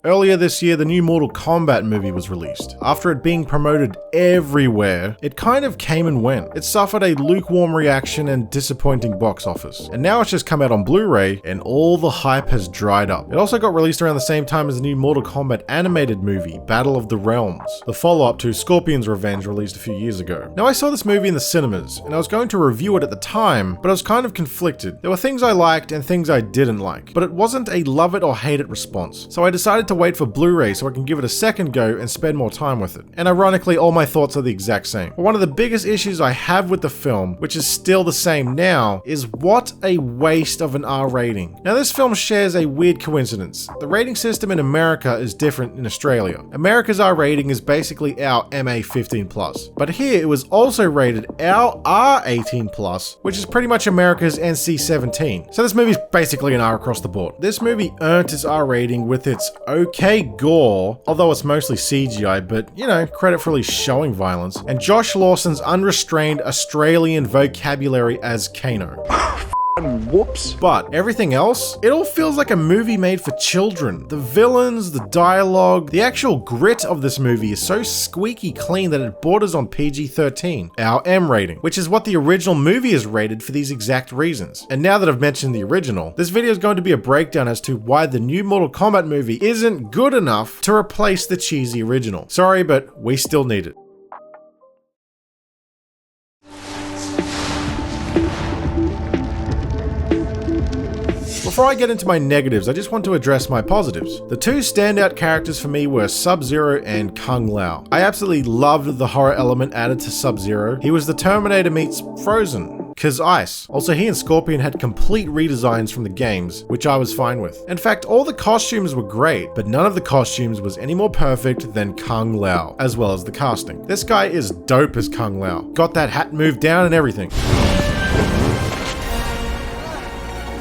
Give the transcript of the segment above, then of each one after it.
Earlier this year, the new Mortal Kombat movie was released. After it being promoted everywhere, it kind of came and went. It suffered a lukewarm reaction and disappointing box office. And now it's just come out on Blu-ray and all the hype has dried up. It also got released around the same time as the new Mortal Kombat animated movie, Battle of the Realms, the follow-up to Scorpion's Revenge, released a few years ago. Now, I saw this movie in the cinemas and I was going to review it at the time, but I was kind of conflicted. There were things I liked and things I didn't like, but it wasn't a love it or hate it response. So I decided to wait for Blu-ray so I can give it a second go and spend more time with it. And ironically, all my thoughts are the exact same. But one of the biggest issues I have with the film, which is still the same now, is what a waste of an R rating. Now, this film shares a weird coincidence. The rating system in America is different in Australia. America's R rating is basically our MA 15+. But here it was also rated our R 18+, which is pretty much America's NC 17. So this movie's basically an R across the board. This movie earned its R rating with its okay gore, although it's mostly CGI, but you know, credit for at least showing violence, and Josh Lawson's unrestrained Australian vocabulary as Kano. Whoops. But everything else, it all feels like a movie made for children. The villains, the dialogue, the actual grit of this movie is so squeaky clean that it borders on PG-13, our M rating, which is what the original movie is rated for these exact reasons. And now that I've mentioned the original, this video is going to be a breakdown as to why the new Mortal Kombat movie isn't good enough to replace the cheesy original. Sorry, but we still need it. Before I get into my negatives, I just want to address my positives. The two standout characters for me were Sub-Zero and Kung Lao. I absolutely loved the horror element added to Sub-Zero. He was the Terminator meets Frozen. 'Cause ice. Also, he and Scorpion had complete redesigns from the games, which I was fine with. In fact, all the costumes were great, but none of the costumes was any more perfect than Kung Lao, as well as the casting. This guy is dope as Kung Lao. Got that hat moved down and everything.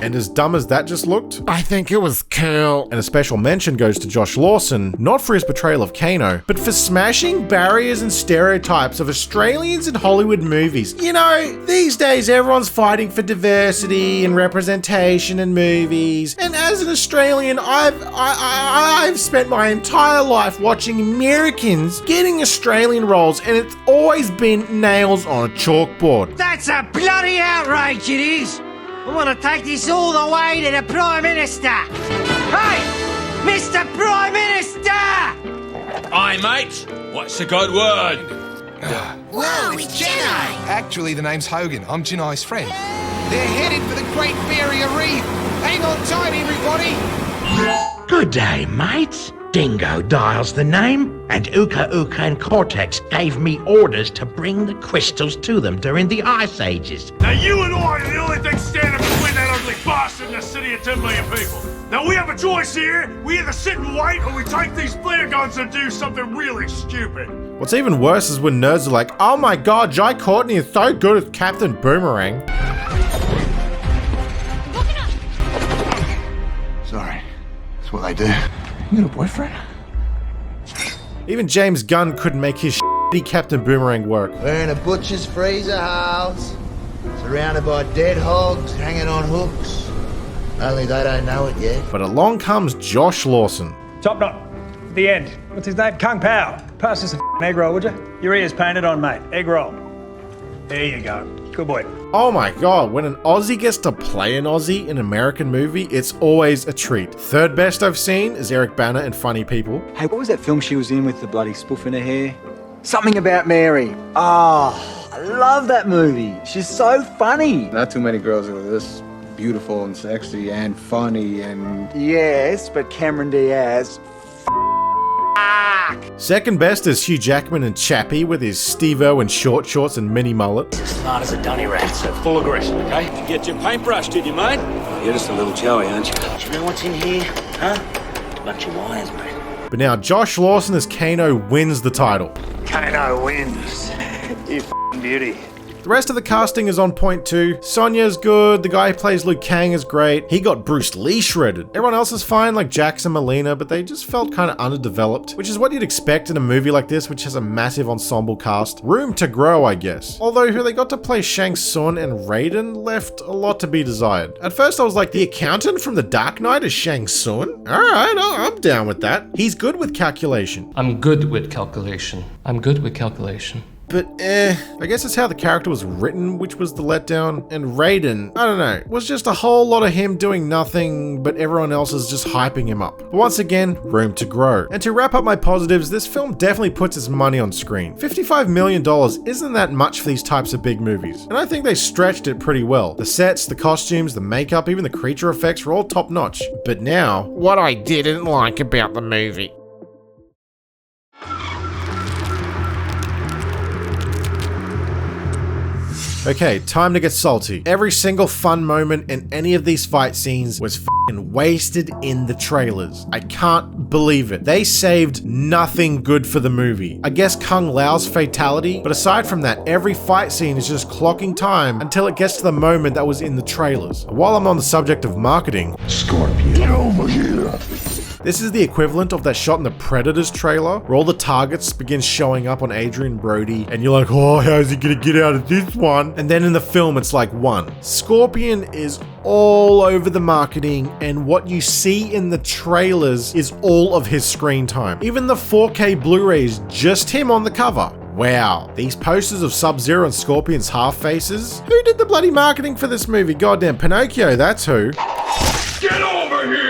And as dumb as that just looked, I think it was cool. And a special mention goes to Josh Lawson, not for his portrayal of Kano, but for smashing barriers and stereotypes of Australians in Hollywood movies. You know, these days everyone's fighting for diversity and representation in movies. And as an Australian, I've spent my entire life watching Americans getting Australian roles, and it's always been nails on a chalkboard. That's a bloody outrage, it is! I want to take this all the way to the Prime Minister! Hey! Mr. Prime Minister! Aye, mate. What's the good word? Whoa, it's Jedi! Actually, the name's Hogan. I'm Janai's friend. They're headed for the Great Barrier Reef. Hang on tight, everybody. Good day, mates. Dingo dials the name, and Uka Uka and Cortex gave me orders to bring the crystals to them during the Ice Ages. Now you and I are the only thing standing between that ugly bastard and a city of 10 million people. Now we have a choice here. We either sit and wait or we take these flare guns and do something really stupid. What's even worse is when nerds are like, oh my god, Jai Courtney is so good as Captain Boomerang. Sorry. That's what they do. You got a boyfriend? Even James Gunn couldn't make his shitty Captain Boomerang work. We're in a butcher's freezer house, surrounded by dead hogs hanging on hooks. Only they don't know it yet. But along comes Josh Lawson. Top knot. The end. What's his name? Kung Pao. Pass us a egg roll, would you? Your ears painted on, mate. Egg roll. There you go. Good boy. Oh my god, when an Aussie gets to play an Aussie in an American movie, it's always a treat. Third best I've seen is Eric Bana in Funny People. Hey, what was that film she was in with the bloody spoof in her hair? Something About Mary. Oh, I love that movie. She's so funny. Not too many girls are this beautiful and sexy and funny and... Yes, but Cameron Diaz... Second best is Hugh Jackman and Chappie with his Steve-O and short shorts and mini mullet. As smart as a dunny rat, so full aggression, okay? You get your paintbrush, did you, mate? You're just a little Joey, aren't you? Do you know what's in here? Huh? Bunch of wires, mate. But now Josh Lawson as Kano wins the title. Kano wins. You f***ing beauty. The rest of the casting is on point too. Sonya's good, the guy who plays Liu Kang is great. He got Bruce Lee shredded. Everyone else is fine, like Jax and Melina, but they just felt kind of underdeveloped, which is what you'd expect in a movie like this, which has a massive ensemble cast. Room to grow, I guess. Although who they got to play Shang Tsung and Raiden left a lot to be desired. At first I was like, the accountant from The Dark Knight is Shang Tsung? Alright, I'm down with that. He's good with calculation. I'm good with calculation. I'm good with calculation. But I guess it's how the character was written, which was the letdown. And Raiden, I don't know, was just a whole lot of him doing nothing, but everyone else is just hyping him up. But once again, room to grow. And to wrap up my positives, this film definitely puts its money on screen. $55 million isn't that much for these types of big movies. And I think they stretched it pretty well. The sets, the costumes, the makeup, even the creature effects were all top notch. But now, what I didn't like about the movie. Okay, time to get salty. Every single fun moment in any of these fight scenes was f***ing wasted in the trailers. I can't believe it. They saved nothing good for the movie. I guess Kung Lao's fatality, but aside from that, every fight scene is just clocking time until it gets to the moment that was in the trailers. While I'm on the subject of marketing, Scorpion, get over here. This is the equivalent of that shot in the Predators trailer, where all the targets begin showing up on Adrian Brody, and you're like, oh, how's he gonna get out of this one? And then in the film, it's like one. Scorpion is all over the marketing, and what you see in the trailers is all of his screen time. Even the 4K Blu-ray is just him on the cover. Wow, these posters of Sub-Zero and Scorpion's half faces? Who did the bloody marketing for this movie? Goddamn Pinocchio, that's who. Get over here!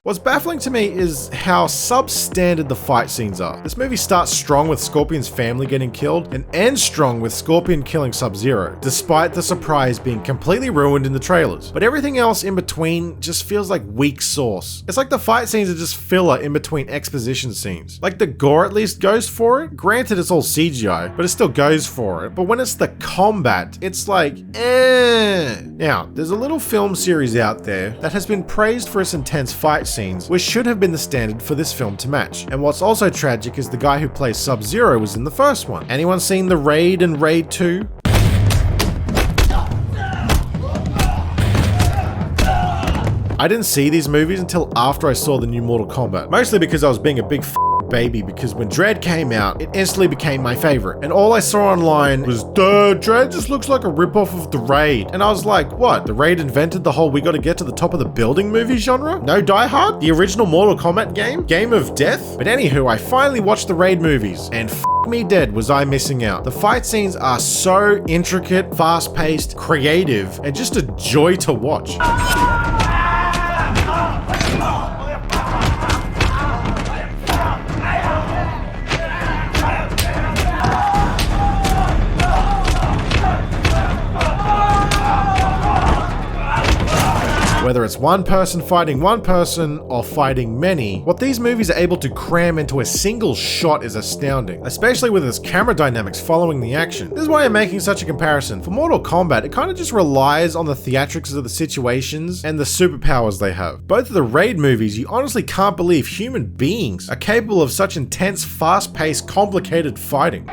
What's baffling to me is how substandard the fight scenes are. This movie starts strong with Scorpion's family getting killed and ends strong with Scorpion killing Sub-Zero, despite the surprise being completely ruined in the trailers. But everything else in between just feels like weak sauce. It's like the fight scenes are just filler in between exposition scenes. Like the gore at least goes for it. Granted, it's all CGI, but it still goes for it. But when it's the combat, it's like, Now, there's a little film series out there that has been praised for its intense fight scenes, which should have been the standard for this film to match. And what's also tragic is the guy who plays Sub-Zero was in the first one. Anyone seen The Raid and Raid 2? I didn't see these movies until after I saw the new Mortal Kombat, mostly because I was being a big baby, because when Dredd came out, it instantly became my favorite. And all I saw online was, duh, Dredd just looks like a ripoff of The Raid. And I was like, what? The Raid invented the whole we gotta get to the top of the building movie genre? No Die Hard? The original Mortal Kombat game? Game of Death? But anywho, I finally watched the Raid movies, and me dead was I missing out. The fight scenes are so intricate, fast-paced, creative, and just a joy to watch. Whether it's one person fighting one person or fighting many, what these movies are able to cram into a single shot is astounding, especially with its camera dynamics following the action. This is why I'm making such a comparison. For Mortal Kombat, it kind of just relies on the theatrics of the situations and the superpowers they have. Both of the Raid movies, you honestly can't believe human beings are capable of such intense, fast-paced, complicated fighting.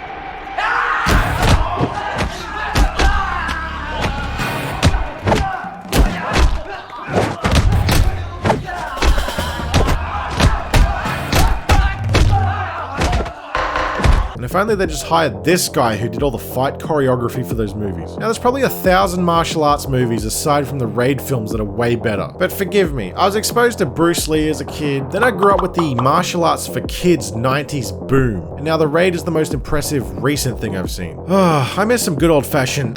And if only they just hired this guy who did all the fight choreography for those movies. Now there's probably 1,000 martial arts movies aside from the Raid films that are way better. But forgive me, I was exposed to Bruce Lee as a kid, then I grew up with the martial arts for kids 90s boom. And now the Raid is the most impressive recent thing I've seen. I miss some good old fashioned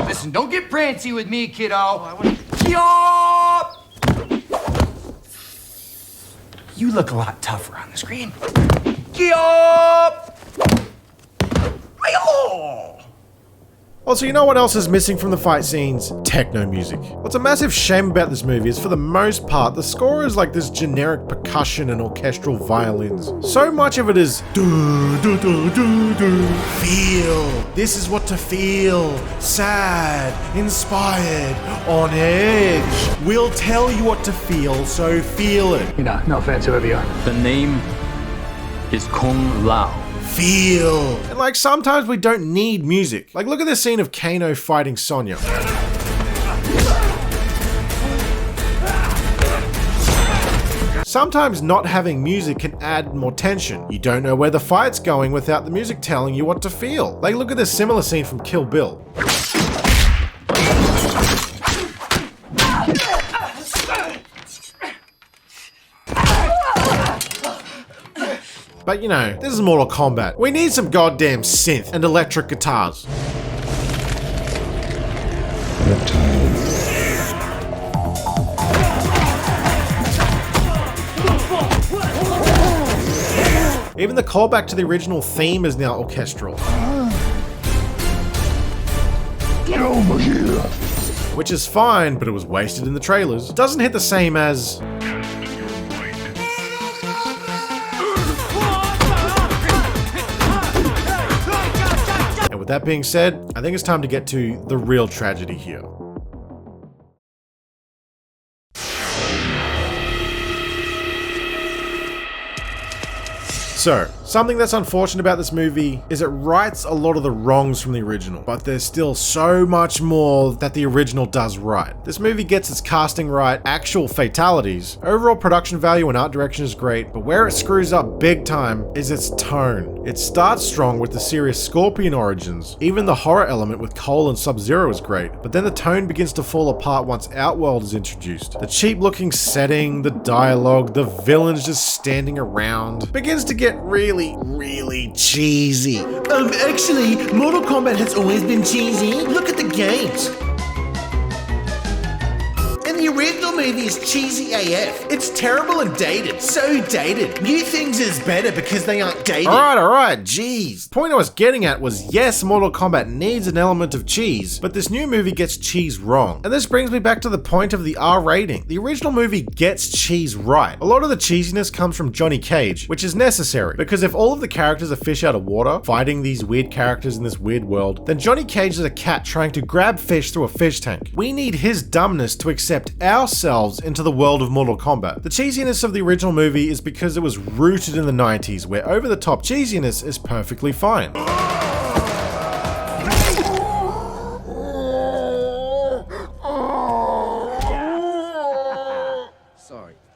Listen, don't get prancy with me, kiddo. You look a lot tougher on the screen. Also, you know what else is missing from the fight scenes? Techno music. What's a massive shame about this movie is for the most part, the score is like this generic percussion and orchestral violins. So much of it is do, do, do, do, do. Feel. This is what to feel. Sad, inspired, on edge. We'll tell you what to feel, so feel it. You know, no offense, whoever you are. The name is Kung Lao. Feel. And like sometimes we don't need music. Like look at this scene of Kano fighting Sonya. Sometimes not having music can add more tension. You don't know where the fight's going without the music telling you what to feel. Like look at this similar scene from Kill Bill. But you know, this is Mortal Kombat. We need some goddamn synth and electric guitars. Even the callback to the original theme is now orchestral. Get over here. Which is fine, but it was wasted in the trailers. It doesn't hit the same as... With that being said, I think it's time to get to the real tragedy here. So, something that's unfortunate about this movie is it rights a lot of the wrongs from the original, but there's still so much more that the original does right. This movie gets its casting right, actual fatalities, overall production value and art direction is great, but where it screws up big time is its tone. It starts strong with the serious Scorpion origins, even the horror element with Cole and Sub-Zero is great, but then the tone begins to fall apart once Outworld is introduced. The cheap looking setting, the dialogue, the villains just standing around, begins to get really cheesy. Actually, Mortal Kombat has always been cheesy. Look at the games. And the original movie is cheesy AF. It's terrible and dated. So dated. New things is better because they aren't dated. Alright, jeez. The point I was getting at was yes, Mortal Kombat needs an element of cheese, but this new movie gets cheese wrong. And this brings me back to the point of the R rating. The original movie gets cheese right. A lot of the cheesiness comes from Johnny Cage, which is necessary, because if all of the characters are fish out of water, fighting these weird characters in this weird world, then Johnny Cage is a cat trying to grab fish through a fish tank. We need his dumbness to accept ourselves into the world of Mortal Kombat. The cheesiness of the original movie is because it was rooted in the 90s, where over-the-top cheesiness is perfectly fine.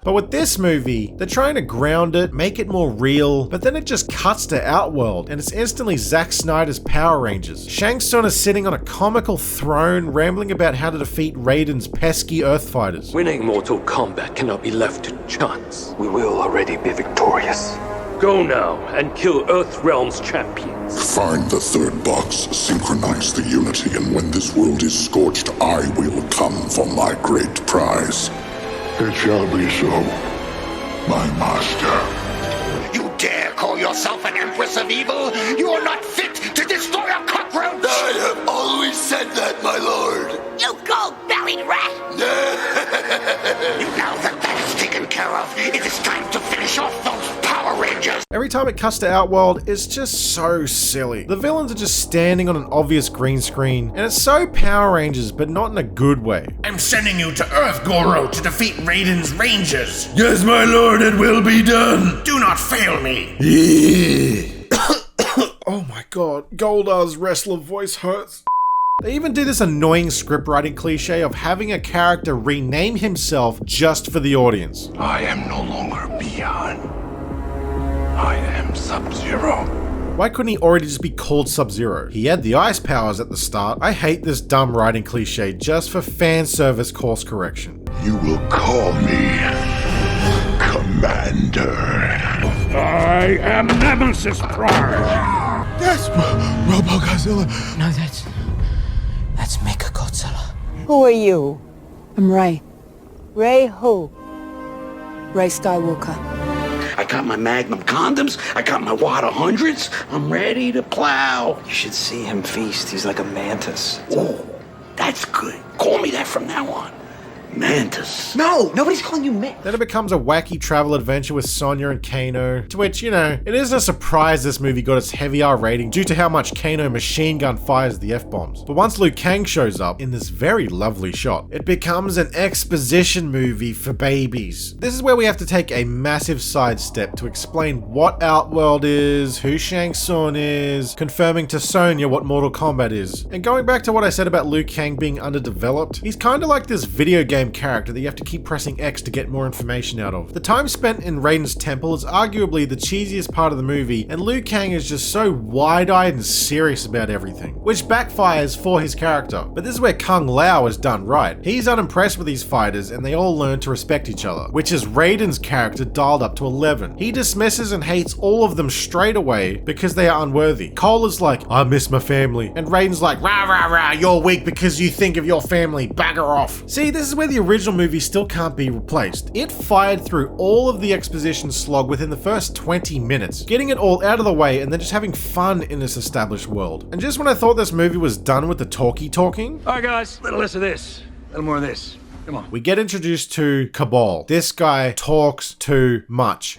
But with this movie, they're trying to ground it, make it more real, but then it just cuts to Outworld, and it's instantly Zack Snyder's Power Rangers. Shang Tsung is sitting on a comical throne, rambling about how to defeat Raiden's pesky Earth fighters. Winning Mortal Kombat cannot be left to chance. We will already be victorious. Go now and kill Earthrealm's champions. Find the third box, synchronize the unity, and when this world is scorched, I will come for my great prize. It shall be so, my master. You dare call yourself an Empress of Evil? You are not fit to destroy a cockroach! I have always said that, my lord. You gold-bellied rat! Now that is taken care of, it is time to finish off those Power Rangers! Every time it cuts to Outworld, it's just so silly. The villains are just standing on an obvious green screen, and it's so Power Rangers, but not in a good way. I'm sending you to Earth, Goro, to defeat Raiden's Rangers. Yes, my lord, it will be done. Do not fail me. Oh my god, Goldar's wrestler voice hurts. They even do this annoying scriptwriting cliche of having a character rename himself just for the audience. I am no longer Beyond. I am Sub-Zero. Why couldn't he already just be called Sub-Zero? He had the ice powers at the start. I hate this dumb writing cliche just for fan service course correction. You will call me Commander. I am Nemesis Prime. That's Robo-Godzilla. No, that's Mecha-Godzilla. Who are you? I'm Rey. Rey who? Rey Skywalker. I got my Magnum condoms. I got my Wada hundreds. I'm ready to plow. You should see him feast. He's like a mantis. Oh, that's good. Call me that from now on. Mantis. No, nobody's calling you Mick. Then it becomes a wacky travel adventure with Sonya and Kano, to which, you know, it isn't a surprise this movie got its heavy R rating due to how much Kano machine gun fires the F-bombs. But once Liu Kang shows up in this very lovely shot, it becomes an exposition movie for babies. This is where we have to take a massive sidestep to explain what Outworld is, who Shang Tsung is, confirming to Sonya what Mortal Kombat is. And going back to what I said about Liu Kang being underdeveloped, he's kinda like this video game character that you have to keep pressing X to get more information out of. The time spent in Raiden's temple is arguably the cheesiest part of the movie, and Liu Kang is just so wide-eyed and serious about everything, which backfires for his character. But this is where Kung Lao is done right. He's unimpressed with these fighters and they all learn to respect each other, which is Raiden's character dialed up to 11. He dismisses and hates all of them straight away because they are unworthy. Cole is like, I miss my family, and Raiden's like, rah rah rah, you're weak because you think of your family, bagger off. See, this is where the original movie still can't be replaced. It fired through all of the exposition slog within the first 20 minutes, getting it all out of the way and then just having fun in this established world. And just when I thought this movie was done with the talking, All right, guys, a little less of this, a little more of this. Come on. we get introduced to Cabal. This guy talks too much.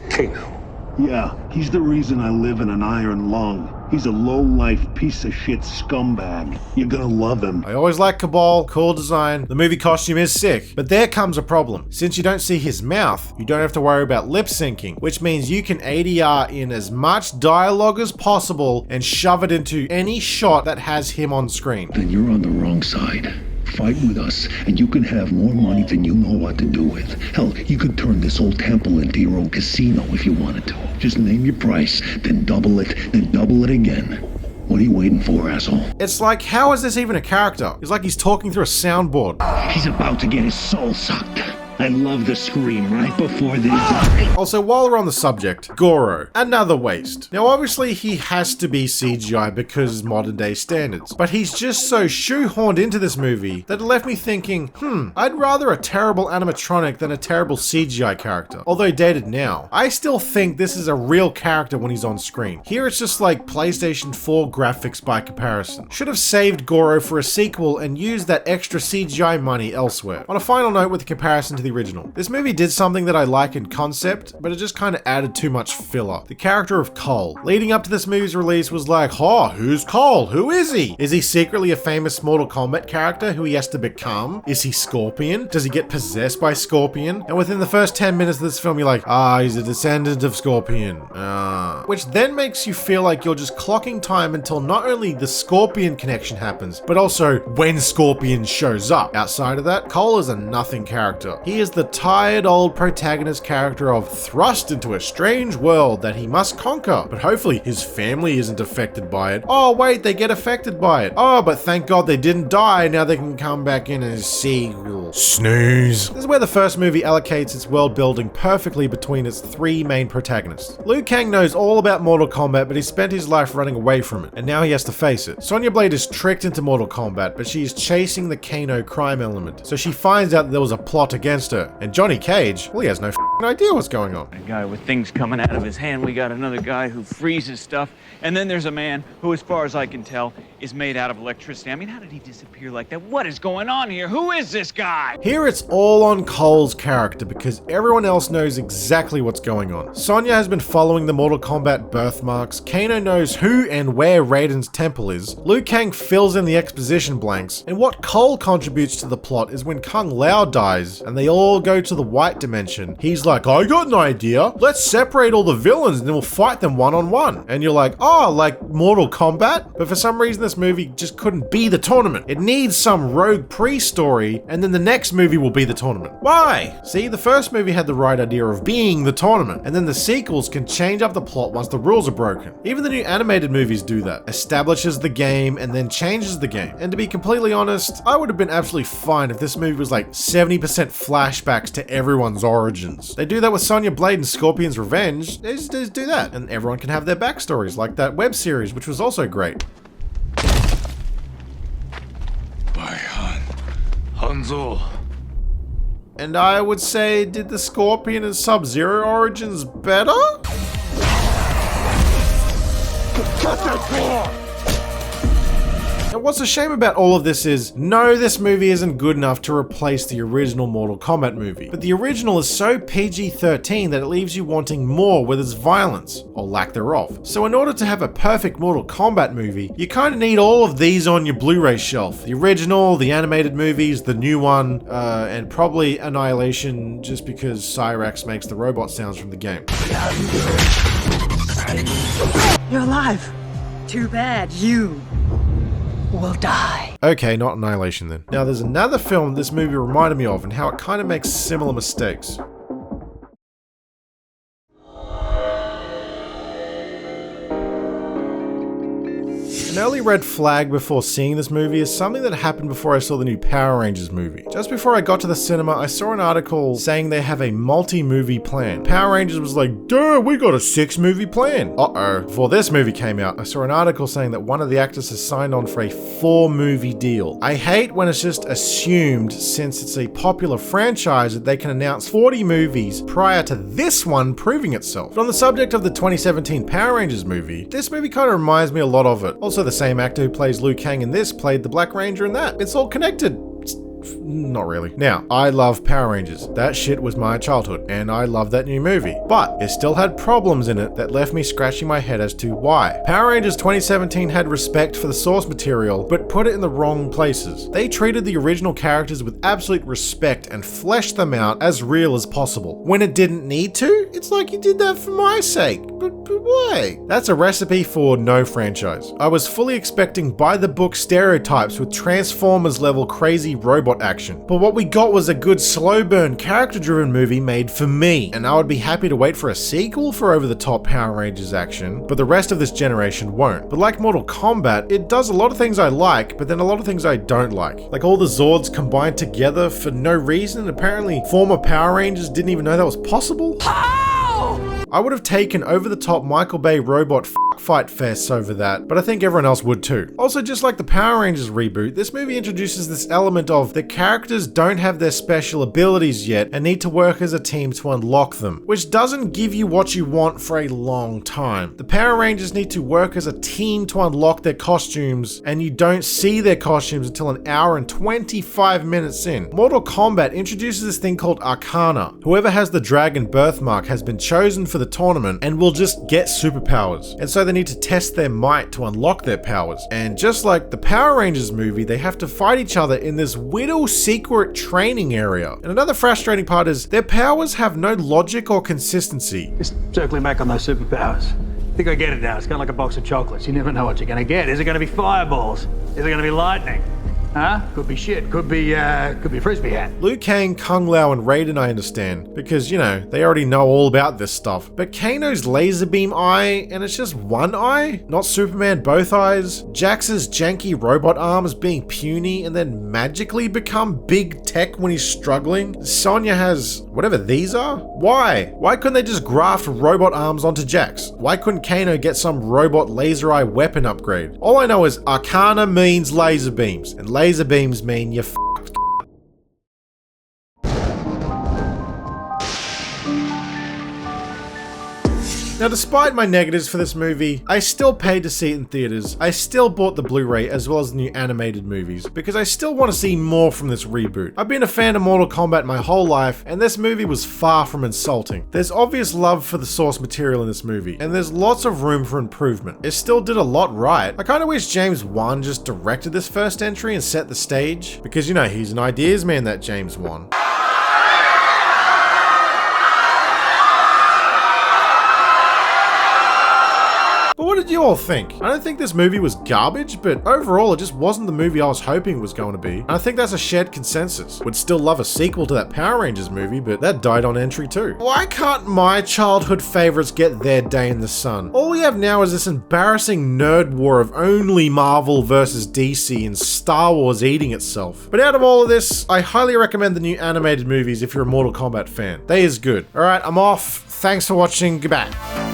Yeah, he's the reason I live in an iron lung. He's a low-life piece of shit scumbag. You're gonna love him. I always like Cabal, cool design, the movie costume is sick, but there comes a problem. Since you don't see his mouth, you don't have to worry about lip syncing, which means you can ADR in as much dialogue as possible and shove it into any shot that has him on screen. Then you're on the wrong side. Fight with us, and you can have more money than you know what to do with. Hell, you could turn this old temple into your own casino if you wanted to. Just name your price, then double it again. What are you waiting for, asshole? It's like, how is this even a character? It's like he's talking through a soundboard. He's about to get his soul sucked. I love the scream right before they... Also, while we're on the subject, Goro, another waste. Now obviously he has to be CGI because modern day standards, but he's just so shoehorned into this movie that it left me thinking, I'd rather a terrible animatronic than a terrible CGI character. Although dated now, I still think this is a real character when he's on screen. Here it's just like PlayStation 4 graphics by comparison. Should have saved Goro for a sequel and used that extra CGI money elsewhere. On a final note with the comparison to the original, this movie did something that I like in concept, but it just kind of added too much filler. The character of Cole. Leading up to this movie's release was like, who's Cole? Who is he? Is he secretly a famous Mortal Kombat character who he has to become? Is he Scorpion? Does he get possessed by Scorpion? And within the first 10 minutes of this film, you're like, he's a descendant of Scorpion. Which then makes you feel like you're just clocking time until not only the Scorpion connection happens, but also when Scorpion shows up. Outside of that, Cole is a nothing character. He is the tired old protagonist character of thrust into a strange world that he must conquer, but hopefully his family isn't affected by it. Oh wait, they get affected by it. Oh, but thank God they didn't die, now they can come back in as sequel. Snooze. This is where the first movie allocates its world building perfectly between its three main protagonists. Liu Kang knows all about Mortal Kombat, but he spent his life running away from it, and now he has to face it. Sonya Blade is tricked into Mortal Kombat, but she is chasing the Kano crime element, so she finds out that there was a plot against her. And Johnny Cage, well, he has no idea what's going on. A guy with things coming out of his hand. We got another guy who freezes stuff. And then there's a man who, as far as I can tell, is made out of electricity. I mean, how did he disappear like that? What is going on here? Who is this guy? Here it's all on Cole's character because everyone else knows exactly what's going on. Sonya has been following the Mortal Kombat birthmarks. Kano knows who and where Raiden's temple is. Liu Kang fills in the exposition blanks. And what Cole contributes to the plot is when Kung Lao dies and they all go to the white dimension. He's like, I got an idea. Let's separate all the villains and then we'll fight them one-on-one. And you're like, like Mortal Kombat? But for some reason this movie just couldn't be the tournament. It needs some rogue pre-story and then the next movie will be the tournament. Why? See, the first movie had the right idea of being the tournament, and then the sequels can change up the plot once the rules are broken. Even the new animated movies do that. Establishes the game and then changes the game. And to be completely honest, I would have been absolutely fine if this movie was like 70% flashbacks to everyone's origins. They do that with Sonya Blade and Scorpion's Revenge. They just do that. And everyone can have their backstories, like that web series, which was also great. Hanzo. And I would say, did the Scorpion and Sub-Zero origins better? Cut that door! And what's a shame about all of this is, no, this movie isn't good enough to replace the original Mortal Kombat movie. But the original is so PG-13 that it leaves you wanting more with its violence, or lack thereof. So in order to have a perfect Mortal Kombat movie, you kind of need all of these on your Blu-ray shelf. The original, the animated movies, the new one, and probably Annihilation, just because Cyrax makes the robot sounds from the game. You're alive. Too bad you will die. Okay, not Annihilation then. Now there's another film this movie reminded me of and how it kind of makes similar mistakes. An early red flag before seeing this movie is something that happened before I saw the new Power Rangers movie. Just before I got to the cinema, I saw an article saying they have a multi-movie plan. Power Rangers was like, duh, we got a 6-movie plan. Uh-oh. Before this movie came out, I saw an article saying that one of the actors has signed on for a 4-movie deal. I hate when it's just assumed, since it's a popular franchise, that they can announce 40 movies prior to this one proving itself. But on the subject of the 2017 Power Rangers movie, this movie kind of reminds me a lot of it. Also, the same actor who plays Liu Kang in this played the Black Ranger in that. It's all connected. Not really. Now, I love Power Rangers. That shit was my childhood, and I love that new movie. But it still had problems in it that left me scratching my head as to why. Power Rangers 2017 had respect for the source material, but put it in the wrong places. They treated the original characters with absolute respect and fleshed them out as real as possible. When it didn't need to, it's like you did that for my sake. But why? That's a recipe for no franchise. I was fully expecting by-the-book stereotypes with Transformers level crazy robot action. But what we got was a good slow burn character driven movie made for me, and I would be happy to wait for a sequel for over the top Power Rangers action, but the rest of this generation won't. But like Mortal Kombat, it does a lot of things I like, but then a lot of things I don't like. Like all the Zords combined together for no reason, and apparently former Power Rangers didn't even know that was possible. I would have taken over-the-top Michael Bay robot fight fests over that, but I think everyone else would too. Also, just like the Power Rangers reboot, this movie introduces this element of the characters don't have their special abilities yet and need to work as a team to unlock them, which doesn't give you what you want for a long time. The Power Rangers need to work as a team to unlock their costumes, and you don't see their costumes until an hour and 25 minutes in. Mortal Kombat introduces this thing called Arcana. Whoever has the dragon birthmark has been chosen for the tournament and will just get superpowers, and so they need to test their might to unlock their powers. And just like the Power Rangers movie, they have to fight each other in this little secret training area. And another frustrating part is their powers have no logic or consistency. Just circling back on those superpowers. I think I get it now. It's kind of like a box of chocolates. You never know what you're going to get. Is it going to be fireballs? Is it going to be lightning? Huh? Could be shit. Could be frisbee hat. Liu Kang, Kung Lao, and Raiden I understand, because, you know, they already know all about this stuff. But Kano's laser beam eye, and it's just one eye? Not Superman both eyes? Jax's janky robot arms being puny and then magically become big tech when he's struggling? Sonya has whatever these are? Why? Why couldn't they just graft robot arms onto Jax? Why couldn't Kano get some robot laser eye weapon upgrade? All I know is Arcana means laser beams, and laser beams mean you're f***ed. Now, despite my negatives for this movie, I still paid to see it in theaters. I still bought the Blu-ray as well as the new animated movies, because I still want to see more from this reboot. I've been a fan of Mortal Kombat my whole life, and this movie was far from insulting. There's obvious love for the source material in this movie, and there's lots of room for improvement. It still did a lot right. I kind of wish James Wan just directed this first entry and set the stage, because, you know, he's an ideas man, that James Wan. But what did you all think? I don't think this movie was garbage, but overall it just wasn't the movie I was hoping it was going to be. And I think that's a shared consensus. Would still love a sequel to that Power Rangers movie, but that died on entry too. Why can't my childhood favorites get their day in the sun? All we have now is this embarrassing nerd war of only Marvel versus DC and Star Wars eating itself. But out of all of this, I highly recommend the new animated movies if you're a Mortal Kombat fan. They is good. Alright, I'm off. Thanks for watching. Goodbye.